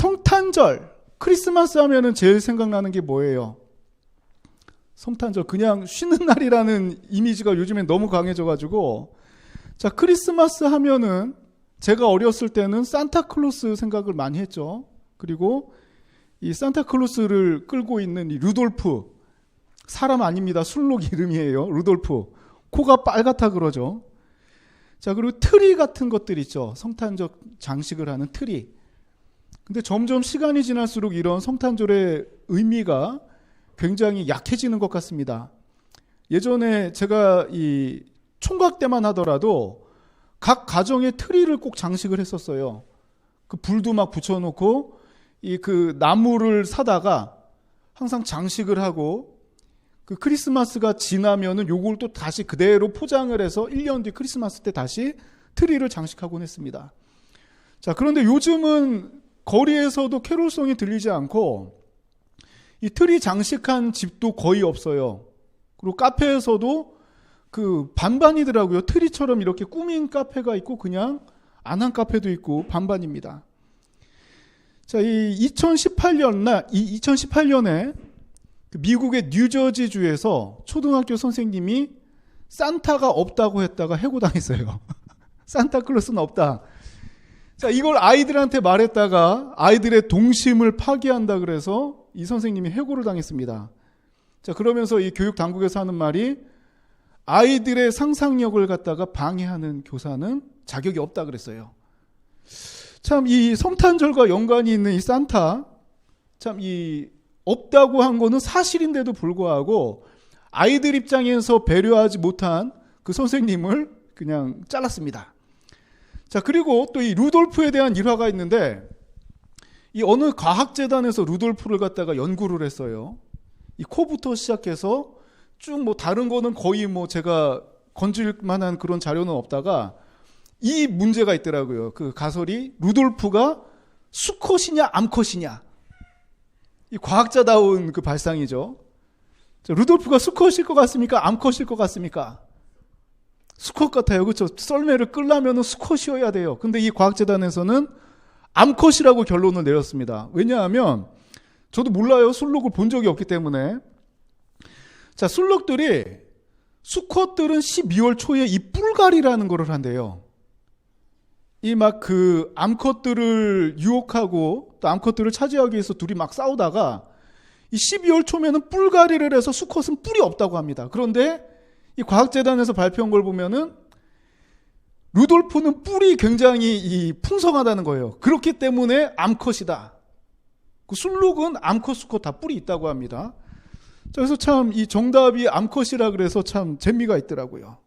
성탄절, 크리스마스 하면은 제일 생각나는 게 뭐예요? 성탄절, 그냥 쉬는 날이라는 이미지가 요즘엔 너무 강해져가지고, 자, 크리스마스 하면은 제가 어렸을 때는 산타클로스 생각을 많이 했죠. 그리고 이 산타클로스를 끌고 있는 이 루돌프, 사람 아닙니다. 술록 이름이에요. 루돌프. 코가 빨갛다 그러죠. 자, 그리고 트리 같은 것들 있죠. 성탄절 장식을 하는 트리. 근데 점점 시간이 지날수록 이런 성탄절의 의미가 굉장히 약해지는 것 같습니다. 예전에 제가 이 총각 때만 하더라도 각 가정에 트리를 꼭 장식을 했었어요. 그 불도 막 붙여놓고 이 그 나무를 사다가 항상 장식을 하고, 그 크리스마스가 지나면은 요걸 또 다시 그대로 포장을 해서 1년 뒤 크리스마스 때 다시 트리를 장식하곤 했습니다. 자, 그런데 요즘은 거리에서도 캐롤송이 들리지 않고 이 트리 장식한 집도 거의 없어요. 그리고 카페에서도 그 반반이더라고요. 트리처럼 이렇게 꾸민 카페가 있고 그냥 안 한 카페도 있고 반반입니다. 자, 이 2018년에 미국의 뉴저지주에서 초등학교 선생님이 산타가 없다고 했다가 해고당했어요. 산타클로스는 없다. 자, 이걸 아이들한테 말했다가 아이들의 동심을 파괴한다 그래서 이 선생님이 해고를 당했습니다. 자, 그러면서 이 교육 당국에서 하는 말이, 아이들의 상상력을 갖다가 방해하는 교사는 자격이 없다 그랬어요. 참, 이 성탄절과 연관이 있는 이 산타, 참 이 없다고 한 거는 사실인데도 불구하고 아이들 입장에서 배려하지 못한 그 선생님을 그냥 잘랐습니다. 자, 그리고 또 이 루돌프에 대한 일화가 있는데, 이 어느 과학재단에서 루돌프를 갖다가 연구를 했어요. 이 코부터 시작해서 쭉 뭐 다른 거는 거의 뭐 제가 건질 만한 그런 자료는 없다가 이 문제가 있더라고요. 그 가설이, 루돌프가 수컷이냐 암컷이냐. 이 과학자다운 그 발상이죠. 자, 루돌프가 수컷일 것 같습니까? 암컷일 것 같습니까? 수컷 같아요. 그렇죠? 썰매를 끌려면 수컷이어야 돼요. 근데 이 과학재단에서는 암컷이라고 결론을 내렸습니다. 왜냐하면 저도 몰라요. 술록을 본 적이 없기 때문에. 자, 술록들이, 수컷들은 12월 초에 이 뿔갈이라는 거를 한대요. 이 막 그 암컷들을 유혹하고 또 암컷들을 차지하기 위해서 둘이 막 싸우다가 이 12월 초면은 뿔갈이를 해서 수컷은 뿔이 없다고 합니다. 그런데 이 과학재단에서 발표한 걸 보면은 루돌프는 뿔이 굉장히 이 풍성하다는 거예요. 그렇기 때문에 암컷이다. 그 술록은 암컷, 수컷 다 뿔이 있다고 합니다. 그래서 참 이 정답이 암컷이라 그래서 참 재미가 있더라고요.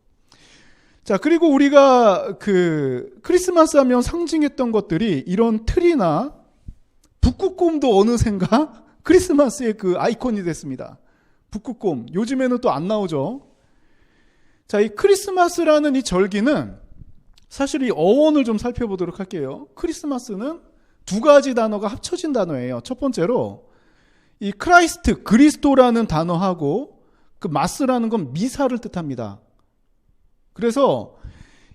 자, 그리고 우리가 그 크리스마스 하면 상징했던 것들이 이런 트리나 북극곰도 어느샌가 크리스마스의 그 아이콘이 됐습니다. 북극곰. 요즘에는 또 안 나오죠. 자, 이 크리스마스라는 이 절기는 사실 이 어원을 좀 살펴보도록 할게요. 크리스마스는 두 가지 단어가 합쳐진 단어예요. 첫 번째로 이 크라이스트, 그리스도라는 단어하고 그 마스라는 건 미사를 뜻합니다. 그래서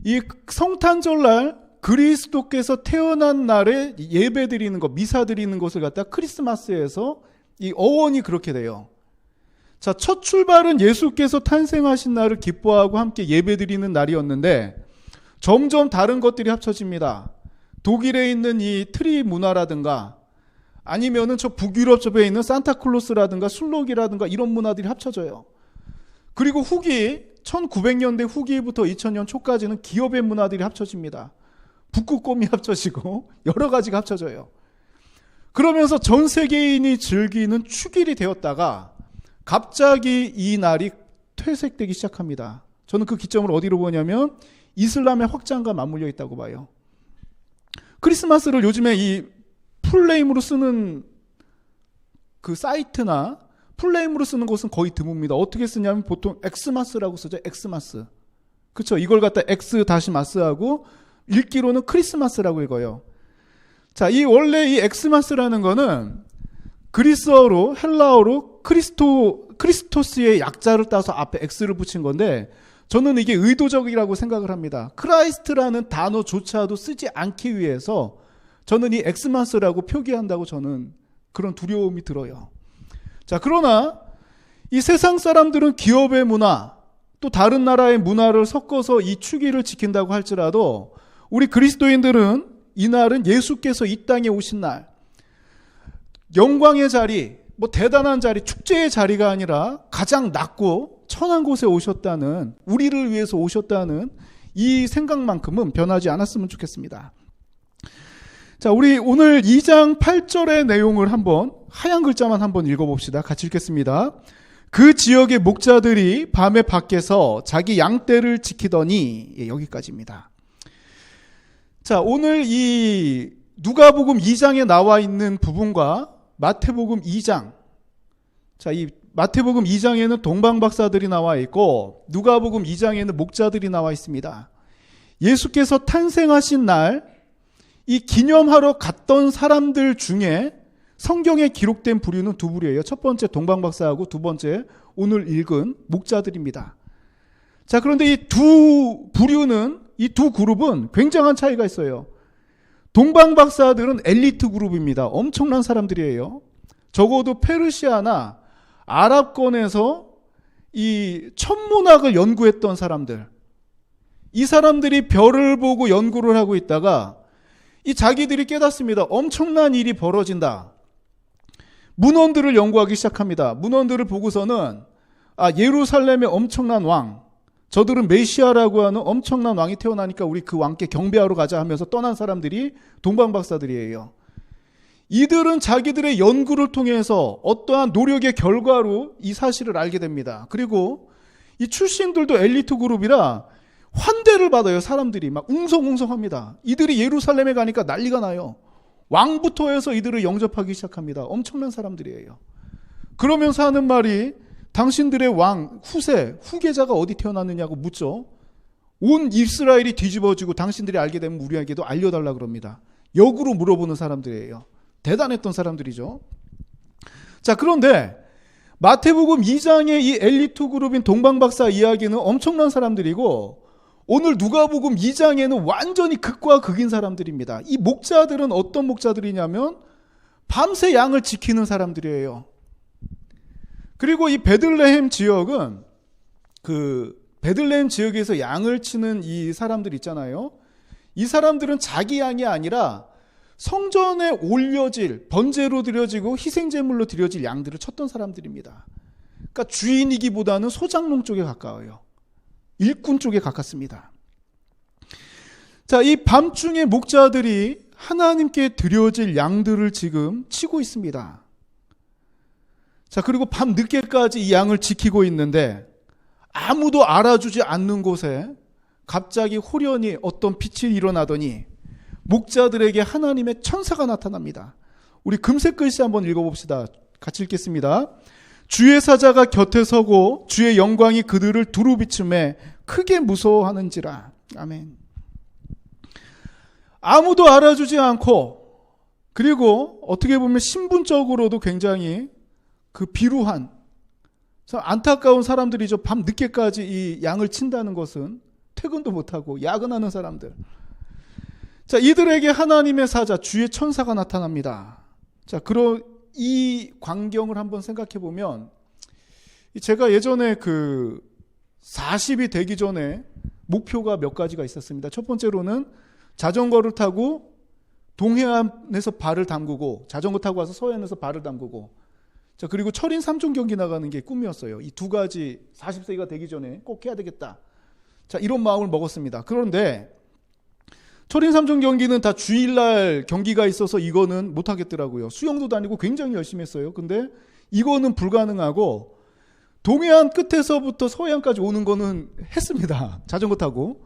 이 성탄절날 그리스도께서 태어난 날에 예배 드리는 것, 미사 드리는 것을 갖다 크리스마스에서 이 어원이 그렇게 돼요. 자, 첫 출발은 예수께서 탄생하신 날을 기뻐하고 함께 예배 드리는 날이었는데 점점 다른 것들이 합쳐집니다. 독일에 있는 이 트리 문화라든가 아니면은 저 북유럽 쪽에 있는 산타클로스라든가 술록이라든가 이런 문화들이 합쳐져요. 그리고 후기 1900년대 후기부터 2000년 초까지는 기업의 문화들이 합쳐집니다. 북극곰이 합쳐지고 여러 가지가 합쳐져요. 그러면서 전 세계인이 즐기는 축일이 되었다가 갑자기 이 날이 퇴색되기 시작합니다. 저는 그 기점을 어디로 보냐면 이슬람의 확장과 맞물려 있다고 봐요. 크리스마스를 요즘에 이 풀네임으로 쓰는 그 사이트나 풀네임으로 쓰는 곳은 거의 드뭅니다. 어떻게 쓰냐면 보통 엑스마스라고 쓰죠. 엑스마스. 그렇죠. 이걸 갖다 엑스 다시 마스하고 읽기로는 크리스마스라고 읽어요. 자, 이 원래 이 엑스마스라는 거는 그리스어로 헬라어로 크리스토스의 약자를 따서 앞에 엑스를 붙인 건데 저는 이게 의도적이라고 생각을 합니다. 크라이스트라는 단어조차도 쓰지 않기 위해서 저는 이 엑스마스라고 표기한다고 저는 그런 두려움이 들어요. 자, 그러나 이 세상 사람들은 기업의 문화, 또 다른 나라의 문화를 섞어서 이 축일을 지킨다고 할지라도 우리 그리스도인들은 이 날은 예수께서 이 땅에 오신 날, 영광의 자리, 뭐 대단한 자리, 축제의 자리가 아니라 가장 낮고 천한 곳에 오셨다는, 우리를 위해서 오셨다는 이 생각만큼은 변하지 않았으면 좋겠습니다. 자, 우리 오늘 2장 8절의 내용을 한번 하얀 글자만 한번 읽어봅시다. 같이 읽겠습니다. 그 지역의 목자들이 밤에 밖에서 자기 양떼를 지키더니, 여기까지입니다. 자, 오늘 이 누가복음 2장에 나와 있는 부분과 마태복음 2장, 자, 이 마태복음 2장에는 동방박사들이 나와 있고 누가복음 2장에는 목자들이 나와 있습니다. 예수께서 탄생하신 날 이 기념하러 갔던 사람들 중에 성경에 기록된 부류는 두 부류예요. 첫 번째 동방박사하고 두 번째 오늘 읽은 목자들입니다. 자, 그런데 이 두 부류는, 이 두 그룹은 굉장한 차이가 있어요. 동방박사들은 엘리트 그룹입니다. 엄청난 사람들이에요. 적어도 페르시아나 아랍권에서 이 천문학을 연구했던 사람들, 이 사람들이 별을 보고 연구를 하고 있다가 이 자기들이 깨닫습니다. 엄청난 일이 벌어진다. 문헌들을 연구하기 시작합니다. 문헌들을 보고서는 예루살렘의 엄청난 왕, 저들은 메시아라고 하는 엄청난 왕이 태어나니까 우리 그 왕께 경배하러 가자 하면서 떠난 사람들이 동방박사들이에요. 이들은 자기들의 연구를 통해서 어떠한 노력의 결과로 이 사실을 알게 됩니다. 그리고 이 출신들도 엘리트 그룹이라 환대를 받아요. 사람들이 막 웅성웅성합니다. 이들이 예루살렘에 가니까 난리가 나요. 왕부터 해서 이들을 영접하기 시작합니다. 엄청난 사람들이에요. 그러면서 하는 말이 당신들의 왕, 후계자가 어디 태어났느냐고 묻죠. 온 이스라엘이 뒤집어지고 당신들이 알게 되면 우리에게도 알려달라 그럽니다. 역으로 물어보는 사람들이에요. 대단했던 사람들이죠. 자, 그런데 마태복음 2장의 이 엘리트 그룹인 동방박사 이야기는 엄청난 사람들이고 오늘 누가복음 2장에는 완전히 극과 극인 사람들입니다. 이 목자들은 어떤 목자들이냐면 밤새 양을 지키는 사람들이에요. 그리고 이 베들레헴 지역은 베들레헴 지역에서 양을 치는 이 사람들 있잖아요. 이 사람들은 자기 양이 아니라 성전에 올려질, 번제로 드려지고 희생제물로 드려질 양들을 쳤던 사람들입니다. 그러니까 주인이기보다는 소장농 쪽에 가까워요. 일꾼 쪽에 가깝습니다. 자, 이 밤중에 목자들이 하나님께 드려질 양들을 지금 치고 있습니다. 자, 그리고 밤 늦게까지 이 양을 지키고 있는데 아무도 알아주지 않는 곳에 갑자기 호련히 어떤 빛이 일어나더니 목자들에게 하나님의 천사가 나타납니다. 우리 금색 글씨 한번 읽어봅시다. 같이 읽겠습니다. 주의 사자가 곁에 서고 주의 영광이 그들을 두루 비춤에 크게 무서워하는지라. 아멘. 아무도 알아주지 않고 그리고 어떻게 보면 신분적으로도 굉장히 비루한 안타까운 사람들이죠. 밤 늦게까지 이 양을 친다는 것은 퇴근도 못하고 야근하는 사람들. 자, 이들에게 하나님의 사자 주의 천사가 나타납니다. 자, 그런 이 광경을 한번 생각해 보면 제가 예전에 40이 되기 전에 목표가 몇 가지가 있었습니다. 첫 번째로는 자전거를 타고 동해안에서 발을 담그고 자전거 타고 와서 서해안에서 발을 담그고 자, 그리고 철인 3종 경기 나가는 게 꿈이었어요. 이 두 가지 40세가 되기 전에 꼭 해야 되겠다. 자, 이런 마음을 먹었습니다. 그런데 철인 3종 경기는 다 주일날 경기가 있어서 이거는 못 하겠더라고요. 수영도 다니고 굉장히 열심히 했어요. 근데 이거는 불가능하고 동해안 끝에서부터 서해안까지 오는 거는 했습니다. 자전거 타고.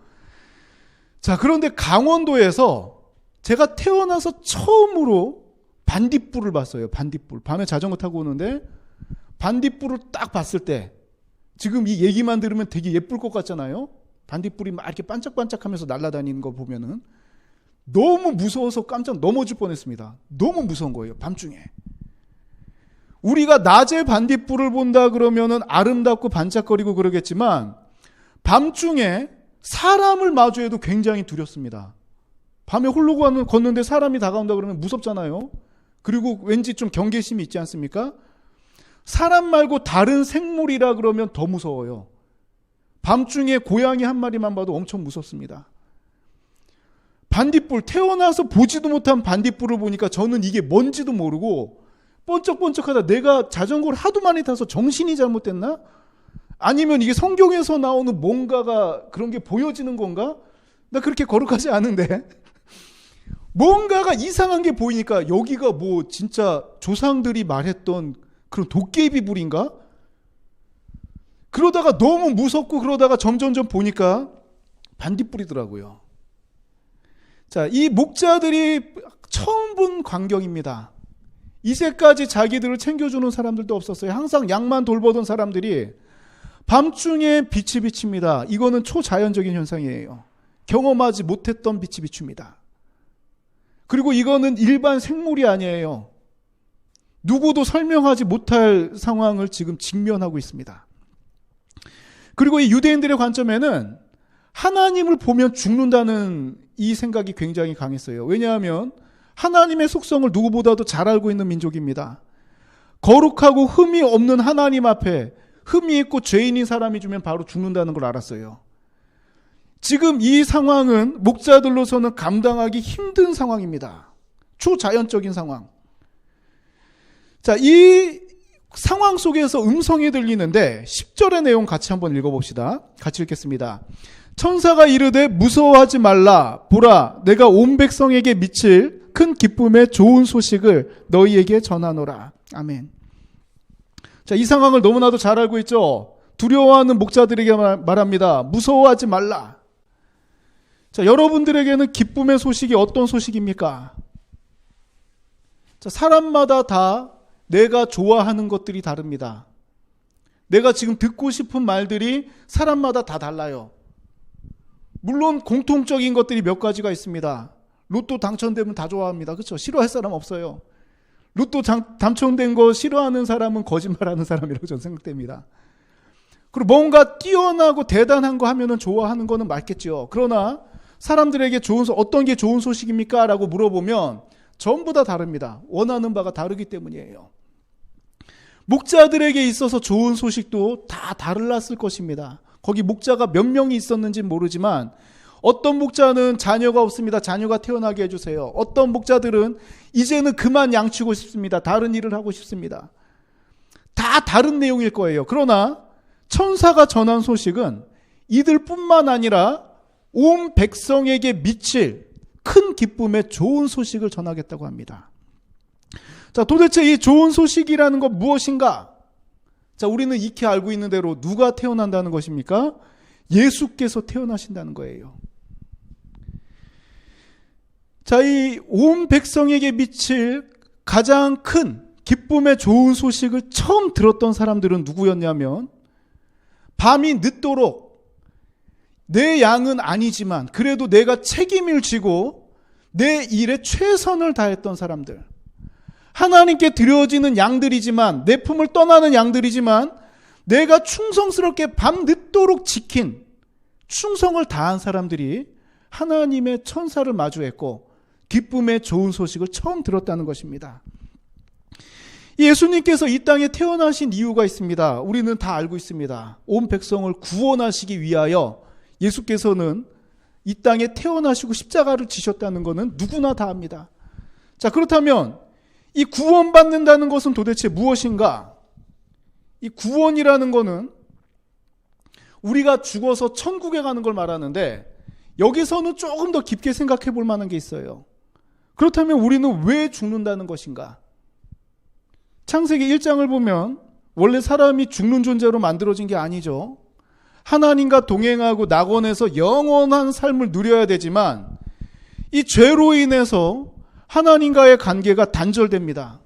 자, 그런데 강원도에서 제가 태어나서 처음으로 반딧불을 봤어요. 반딧불. 밤에 자전거 타고 오는데 반딧불을 딱 봤을 때 지금 이 얘기만 들으면 되게 예쁠 것 같잖아요. 반딧불이 막 이렇게 반짝반짝하면서 날아다니는 거 보면은 너무 무서워서 깜짝 넘어질 뻔했습니다. 너무 무서운 거예요. 밤중에. 우리가 낮에 반딧불을 본다 그러면은 아름답고 반짝거리고 그러겠지만 밤중에 사람을 마주해도 굉장히 두렵습니다. 밤에 홀로 걷는데 사람이 다가온다 그러면 무섭잖아요. 그리고 왠지 좀 경계심이 있지 않습니까? 사람 말고 다른 생물이라 그러면 더 무서워요. 밤중에 고양이 한 마리만 봐도 엄청 무섭습니다. 반딧불, 태어나서 보지도 못한 반딧불을 보니까 저는 이게 뭔지도 모르고 번쩍번쩍하다 내가 자전거를 하도 많이 타서 정신이 잘못됐나? 아니면 이게 성경에서 나오는 뭔가가 그런 게 보여지는 건가? 나 그렇게 거룩하지 않은데 뭔가가 이상한 게 보이니까 여기가 뭐 진짜 조상들이 말했던 그런 도깨비불인가? 그러다가 너무 무섭고 그러다가 점점점 보니까 반딧불이더라고요. 자, 이 목자들이 처음 본 광경입니다. 이제까지 자기들을 챙겨주는 사람들도 없었어요. 항상 양만 돌보던 사람들이 밤중에 빛이 비칩니다. 이거는 초자연적인 현상이에요. 경험하지 못했던 빛이 비춥니다. 그리고 이거는 일반 생물이 아니에요. 누구도 설명하지 못할 상황을 지금 직면하고 있습니다. 그리고 이 유대인들의 관점에는 하나님을 보면 죽는다는 이 생각이 굉장히 강했어요. 왜냐하면 하나님의 속성을 누구보다도 잘 알고 있는 민족입니다. 거룩하고 흠이 없는 하나님 앞에 흠이 있고 죄인인 사람이 주면 바로 죽는다는 걸 알았어요. 지금 이 상황은 목자들로서는 감당하기 힘든 상황입니다. 초자연적인 상황. 자, 이 상황 속에서 음성이 들리는데 10절의 내용 같이 한번 읽어봅시다. 같이 읽겠습니다. 천사가 이르되 무서워하지 말라. 보라, 내가 온 백성에게 미칠 큰 기쁨의 좋은 소식을 너희에게 전하노라. 아멘. 자, 이 상황을 너무나도 잘 알고 있죠. 두려워하는 목자들에게 말합니다. 무서워하지 말라. 자, 여러분들에게는 기쁨의 소식이 어떤 소식입니까? 자, 사람마다 다 내가 좋아하는 것들이 다릅니다. 내가 지금 듣고 싶은 말들이 사람마다 다 달라요. 물론 공통적인 것들이 몇 가지가 있습니다. 로또 당첨되면 다 좋아합니다. 그렇죠? 싫어할 사람 없어요. 로또 당첨된 거 싫어하는 사람은 거짓말하는 사람이라고 저는 생각됩니다. 그리고 뭔가 뛰어나고 대단한 거 하면은 좋아하는 거는 맞겠죠. 그러나 사람들에게 어떤 게 좋은 소식입니까? 라고 물어보면 전부 다 다릅니다. 원하는 바가 다르기 때문이에요. 목자들에게 있어서 좋은 소식도 다 달랐을 것입니다. 거기 목자가 몇 명이 있었는지는 모르지만 어떤 목자는 자녀가 없습니다. 자녀가 태어나게 해주세요. 어떤 목자들은 이제는 그만 양치고 싶습니다. 다른 일을 하고 싶습니다. 다 다른 내용일 거예요. 그러나 천사가 전한 소식은 이들뿐만 아니라 온 백성에게 미칠 큰 기쁨의 좋은 소식을 전하겠다고 합니다. 자, 도대체 이 좋은 소식이라는 건 무엇인가? 자, 우리는 익히 알고 있는 대로 누가 태어난다는 것입니까? 예수께서 태어나신다는 거예요. 자, 이 온 백성에게 미칠 가장 큰 기쁨의 좋은 소식을 처음 들었던 사람들은 누구였냐면 밤이 늦도록 내 양은 아니지만 그래도 내가 책임을 지고 내 일에 최선을 다했던 사람들. 하나님께 드려지는 양들이지만 내 품을 떠나는 양들이지만 내가 충성스럽게 밤 늦도록 지킨 충성을 다한 사람들이 하나님의 천사를 마주했고 기쁨의 좋은 소식을 처음 들었다는 것입니다. 예수님께서 이 땅에 태어나신 이유가 있습니다. 우리는 다 알고 있습니다. 온 백성을 구원하시기 위하여 예수께서는 이 땅에 태어나시고 십자가를 지셨다는 것은 누구나 다 압니다. 자, 그렇다면 이 구원받는다는 것은 도대체 무엇인가? 이 구원이라는 것은 우리가 죽어서 천국에 가는 걸 말하는데 여기서는 조금 더 깊게 생각해 볼 만한 게 있어요. 그렇다면 우리는 왜 죽는다는 것인가? 창세기 1장을 보면 원래 사람이 죽는 존재로 만들어진 게 아니죠. 하나님과 동행하고 낙원에서 영원한 삶을 누려야 되지만 이 죄로 인해서 하나님과의 관계가 단절됩니다.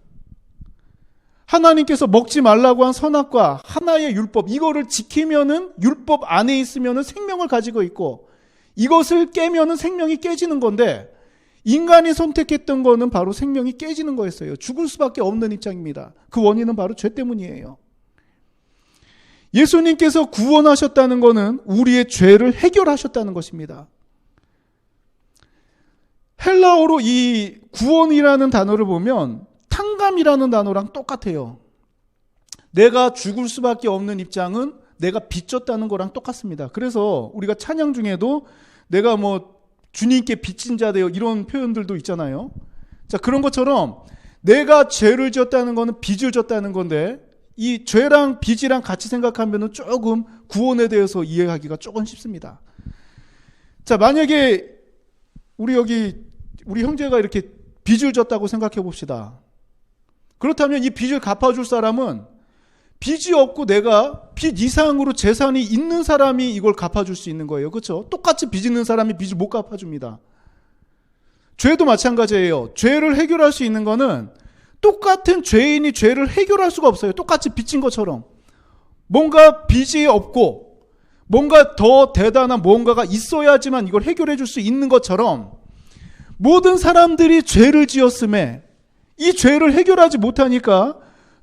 하나님께서 먹지 말라고 한 선악과 하나의 율법, 이거를 지키면은 율법 안에 있으면은 생명을 가지고 있고 이것을 깨면은 생명이 깨지는 건데 인간이 선택했던 거는 바로 생명이 깨지는 거였어요. 죽을 수밖에 없는 입장입니다. 그 원인은 바로 죄 때문이에요. 예수님께서 구원하셨다는 것은 우리의 죄를 해결하셨다는 것입니다. 헬라어로 이 구원이라는 단어를 보면 탕감이라는 단어랑 똑같아요. 내가 죽을 수밖에 없는 입장은 내가 빚졌다는 거랑 똑같습니다. 그래서 우리가 찬양 중에도 내가 주님께 빚진 자 되어 이런 표현들도 있잖아요. 자, 그런 것처럼 내가 죄를 지었다는 거는 빚을 졌다는 건데 이 죄랑 빚이랑 같이 생각하면 조금 구원에 대해서 이해하기가 조금 쉽습니다. 자, 만약에 우리 형제가 이렇게 빚을 졌다고 생각해 봅시다. 그렇다면 이 빚을 갚아줄 사람은 빚이 없고 내가 빚 이상으로 재산이 있는 사람이 이걸 갚아줄 수 있는 거예요. 그렇죠? 똑같이 빚 있는 사람이 빚을 못 갚아줍니다. 죄도 마찬가지예요. 죄를 해결할 수 있는 거는 똑같은 죄인이 죄를 해결할 수가 없어요. 똑같이 빚진 것처럼. 뭔가 빚이 없고 뭔가 더 대단한 뭔가가 있어야지만 이걸 해결해 줄 수 있는 것처럼 모든 사람들이 죄를 지었음에 이 죄를 해결하지 못하니까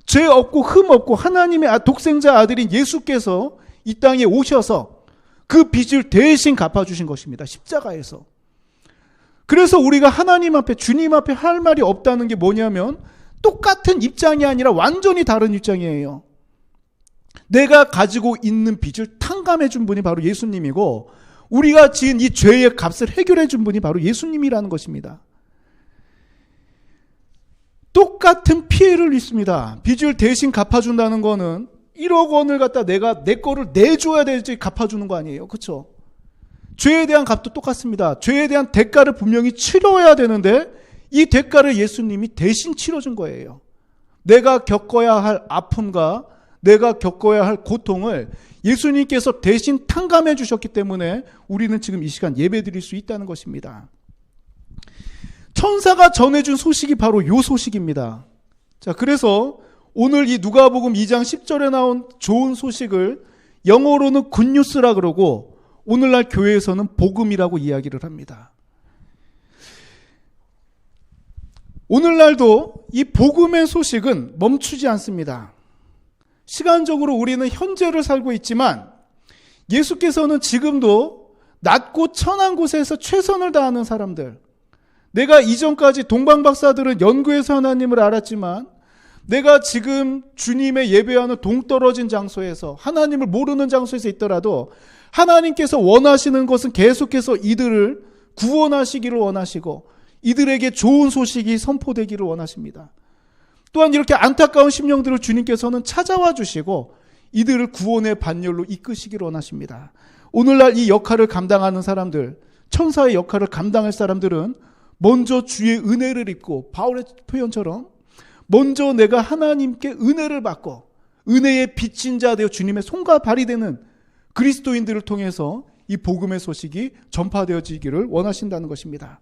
죄 없고 흠 없고 하나님의 독생자 아들인 예수께서 이 땅에 오셔서 그 빚을 대신 갚아주신 것입니다. 십자가에서. 그래서 우리가 하나님 앞에 주님 앞에 할 말이 없다는 게 뭐냐면 똑같은 입장이 아니라 완전히 다른 입장이에요. 내가 가지고 있는 빚을 탕감해 준 분이 바로 예수님이고 우리가 지은 이 죄의 값을 해결해 준 분이 바로 예수님이라는 것입니다. 똑같은 피해를 입습니다. 빚을 대신 갚아준다는 거는 1억 원을 갖다 내가 내 거를 내줘야 되지 갚아주는 거 아니에요. 그렇죠? 죄에 대한 값도 똑같습니다. 죄에 대한 대가를 분명히 치러야 되는데 이 대가를 예수님이 대신 치러준 거예요. 내가 겪어야 할 아픔과 내가 겪어야 할 고통을 예수님께서 대신 탕감해 주셨기 때문에 우리는 지금 이 시간 예배 드릴 수 있다는 것입니다. 천사가 전해준 소식이 바로 이 소식입니다. 자, 그래서 오늘 이 누가복음 2장 10절에 나온 좋은 소식을 영어로는 굿뉴스라 그러고 오늘날 교회에서는 복음이라고 이야기를 합니다. 오늘날도 이 복음의 소식은 멈추지 않습니다. 시간적으로 우리는 현재를 살고 있지만 예수께서는 지금도 낮고 천한 곳에서 최선을 다하는 사람들, 내가 이전까지 동방박사들은 연구해서 하나님을 알았지만 내가 지금 주님의 예배하는 동떨어진 장소에서 하나님을 모르는 장소에서 있더라도 하나님께서 원하시는 것은 계속해서 이들을 구원하시기를 원하시고 이들에게 좋은 소식이 선포되기를 원하십니다. 또한 이렇게 안타까운 심령들을 주님께서는 찾아와 주시고 이들을 구원의 반열로 이끄시기를 원하십니다. 오늘날 이 역할을 감당하는 사람들, 천사의 역할을 감당할 사람들은 먼저 주의 은혜를 입고 바울의 표현처럼 먼저 내가 하나님께 은혜를 받고 은혜의 빚진 자 되어 주님의 손과 발이 되는 그리스도인들을 통해서 이 복음의 소식이 전파되어지기를 원하신다는 것입니다.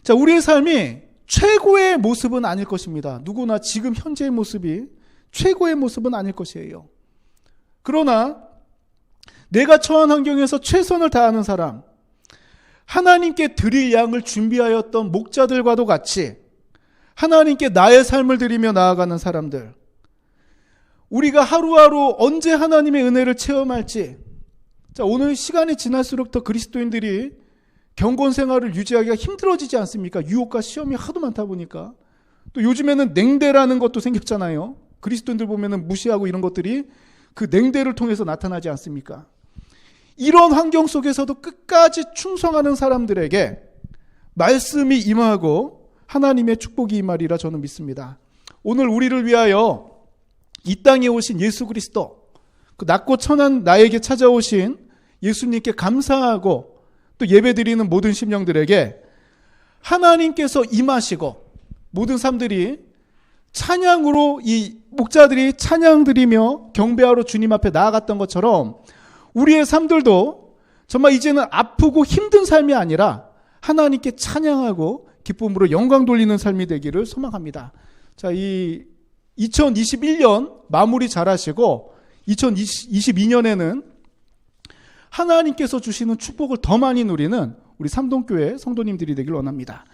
자, 우리의 삶이 최고의 모습은 아닐 것입니다. 누구나 지금 현재의 모습이 최고의 모습은 아닐 것이에요. 그러나 내가 처한 환경에서 최선을 다하는 사람, 하나님께 드릴 양을 준비하였던 목자들과도 같이 하나님께 나의 삶을 드리며 나아가는 사람들, 우리가 하루하루 언제 하나님의 은혜를 체험할지, 자, 오늘 시간이 지날수록 더 그리스도인들이 경건 생활을 유지하기가 힘들어지지 않습니까? 유혹과 시험이 하도 많다 보니까. 또 요즘에는 냉대라는 것도 생겼잖아요. 그리스도인들 보면은 무시하고 이런 것들이 그 냉대를 통해서 나타나지 않습니까? 이런 환경 속에서도 끝까지 충성하는 사람들에게 말씀이 임하고 하나님의 축복이 임하리라 저는 믿습니다. 오늘 우리를 위하여 이 땅에 오신 예수 그리스도, 그 낮고 천한 나에게 찾아오신 예수님께 감사하고 또 예배드리는 모든 심령들에게 하나님께서 임하시고 모든 사람들이 찬양으로 이 목자들이 찬양 드리며 경배하러 주님 앞에 나아갔던 것처럼 우리의 삶들도 정말 이제는 아프고 힘든 삶이 아니라 하나님께 찬양하고 기쁨으로 영광 돌리는 삶이 되기를 소망합니다. 자, 이 2021년 마무리 잘 하시고 2022년에는 하나님께서 주시는 축복을 더 많이 누리는 우리 삼동교회 성도님들이 되길 원합니다.